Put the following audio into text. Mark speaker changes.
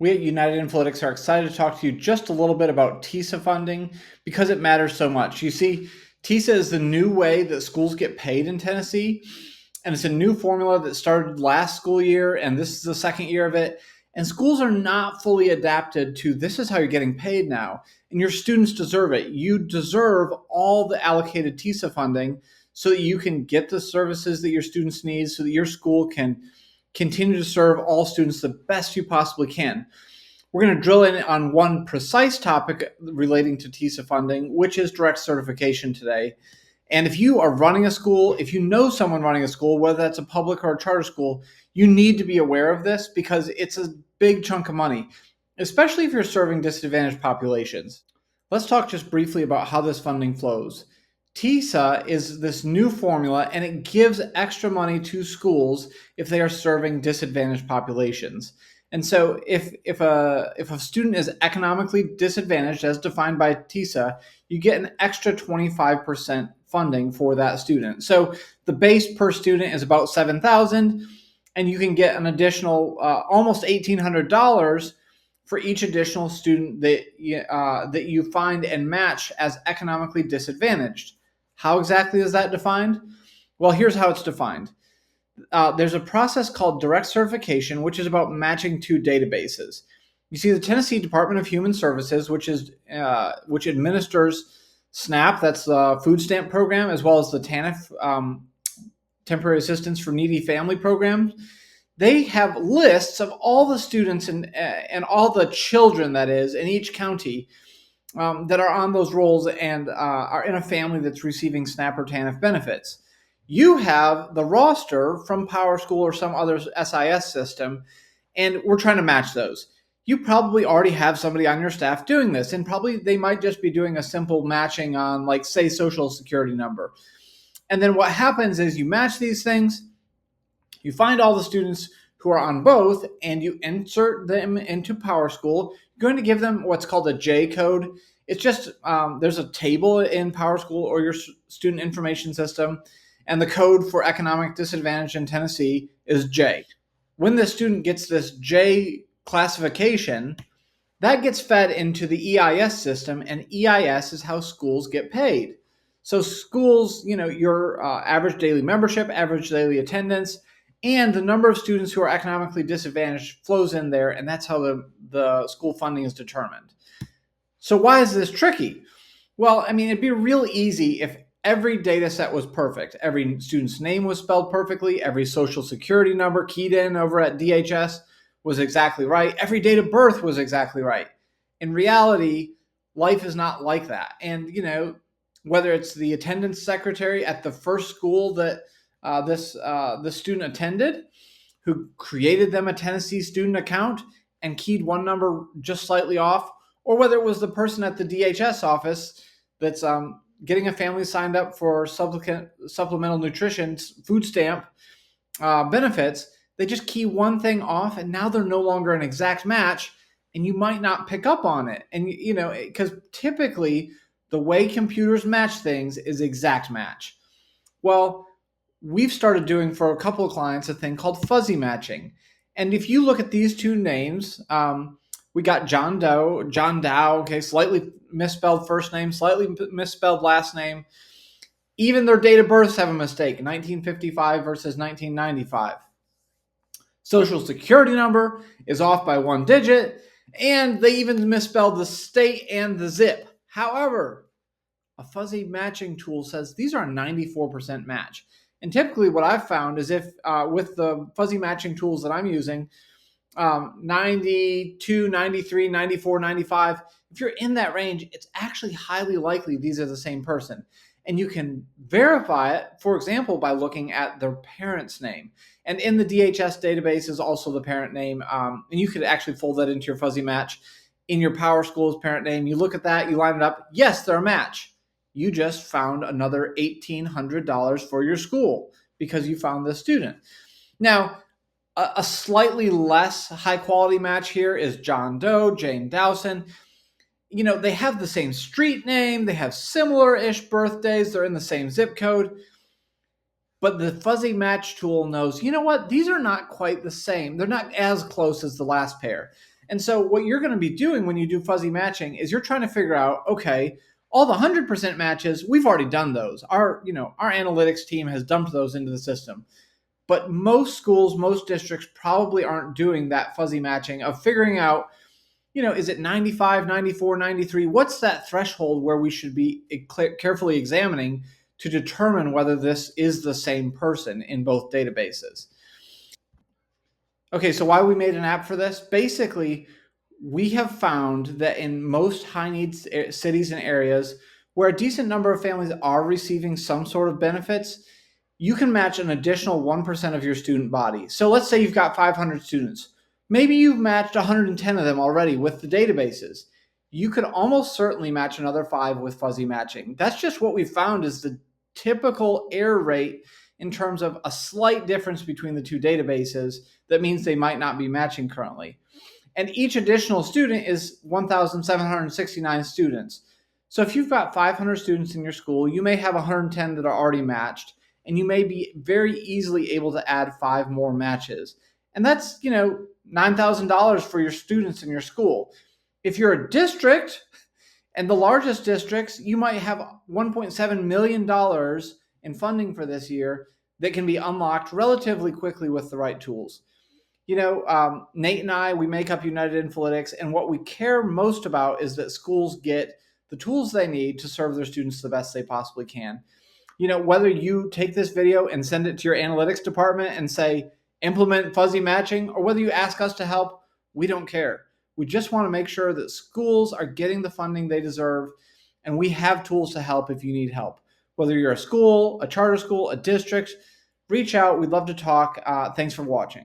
Speaker 1: We at United Infolytics are excited to talk to you just a little bit about TISA funding because it matters so much. You see, TISA is the new way that schools get paid in Tennessee, and it's a new formula that started last school year, and this is the second year of it. And schools are not fully adapted to this is how you're getting paid now, and your students deserve it. You deserve all the allocated TISA funding so that you can get the services that your students need, so that your school can continue to serve all students the best you possibly can. We're going to drill in on one precise topic relating to TISA funding, which is direct certification today. And if you are running a school, if you know someone running a school, whether that's a public or a charter school, you need to be aware of this because it's a big chunk of money, especially if you're serving disadvantaged populations. Let's talk just briefly about how this funding flows. TISA is this new formula, and it gives extra money to schools if they are serving disadvantaged populations. And so if a student is economically disadvantaged, as defined by TISA, you get an extra 25% funding for that student. So the base per student is about $7,000, and you can get an additional almost $1,800 for each additional student that you find and match as economically disadvantaged. How exactly is that defined? Well, here's how it's defined. There's a process called direct certification, which is about matching two databases. You see, the Tennessee Department of Human Services, which administers SNAP, that's the food stamp program, as well as the TANF, temporary assistance for needy family program. They have lists of all the students and all the children, that is, in each county that are on those rolls and are in a family that's receiving SNAP or TANF benefits. You have the roster from Power School or some other SIS system, and we're trying to match those. You probably already have somebody on your staff doing this, and probably they might just be doing a simple matching on, like, say, Social Security number. And then what happens is you match these things, you find all the students who are on both, and you insert them into Power School. You're going to give them what's called a J code. It's just there's a table in Power School or your student information system, and the code for economic disadvantage in Tennessee is J. When the student gets this J classification, that gets fed into the EIS system, and EIS is how schools get paid. So schools, your average daily membership, average daily attendance, and the number of students who are economically disadvantaged flows in there, and that's how the school funding is determined. So why is this tricky? Well, it'd be real easy if every data set was perfect. Every student's name was spelled perfectly. Every social security number keyed in over at DHS was exactly right. Every date of birth was exactly right. In reality, life is not like that. And, whether it's the attendance secretary at the first school that the student attended, who created them a Tennessee student account and keyed one number just slightly off, or whether it was the person at the DHS office that's getting a family signed up for supplemental nutrition food stamp benefits, they just key one thing off, and now they're no longer an exact match, and you might not pick up on it. And, because typically the way computers match things is exact match. Well, we've started doing for a couple of clients a thing called fuzzy matching. And if you look at these two names, we got John Doe, okay, slightly misspelled first name, slightly misspelled last name. Even their date of births have a mistake, 1955 versus 1995. Social Security number is off by one digit, and they even misspelled the state and the zip. However, a fuzzy matching tool says these are a 94% match. And typically what I've found is if with the fuzzy matching tools that I'm using, 92, 93, 94, 95, if you're in that range, it's actually highly likely these are the same person. And you can verify it, for example, by looking at their parent's name. And in the DHS database is also the parent name. And you could actually fold that into your fuzzy match in your Power School's parent name. You look at that, you line it up. Yes, they're a match. You just found another $1,800 for your school because you found this student. Now, a slightly less high quality match here is John Doe, Jane Dowson. They have the same street name, they have similar-ish birthdays, they're in the same zip code, but the fuzzy match tool knows, you know what, these are not quite the same. They're not as close as the last pair. And so what you're going to be doing when you do fuzzy matching is you're trying to figure out, okay, all the 100% matches, we've already done those. Our analytics team has dumped those into the system. But most schools, most districts probably aren't doing that fuzzy matching of figuring out, is it 95, 94, 93? What's that threshold where we should be carefully examining to determine whether this is the same person in both databases? Okay, so why we made an app for this? Basically, we have found that in most high needs cities and areas where a decent number of families are receiving some sort of benefits, you can match an additional 1% of your student body. So let's say you've got 500 students. Maybe you've matched 110 of them already with the databases. You could almost certainly match another 5 with fuzzy matching. That's just what we found is the typical error rate in terms of a slight difference between the two databases that means they might not be matching currently. And each additional student is 1,769 students. So if you've got 500 students in your school, you may have 110 that are already matched, and you may be very easily able to add 5 more matches. And that's, $9,000 for your students in your school. If you're a district, and the largest districts, you might have $1.7 million in funding for this year that can be unlocked relatively quickly with the right tools. Nate and I, we make up United Infolytics, and what we care most about is that schools get the tools they need to serve their students the best they possibly can. Whether you take this video and send it to your analytics department and say, implement fuzzy matching, or whether you ask us to help, we don't care. We just want to make sure that schools are getting the funding they deserve, and we have tools to help if you need help. Whether you're a school, a charter school, a district, reach out. We'd love to talk. Thanks for watching.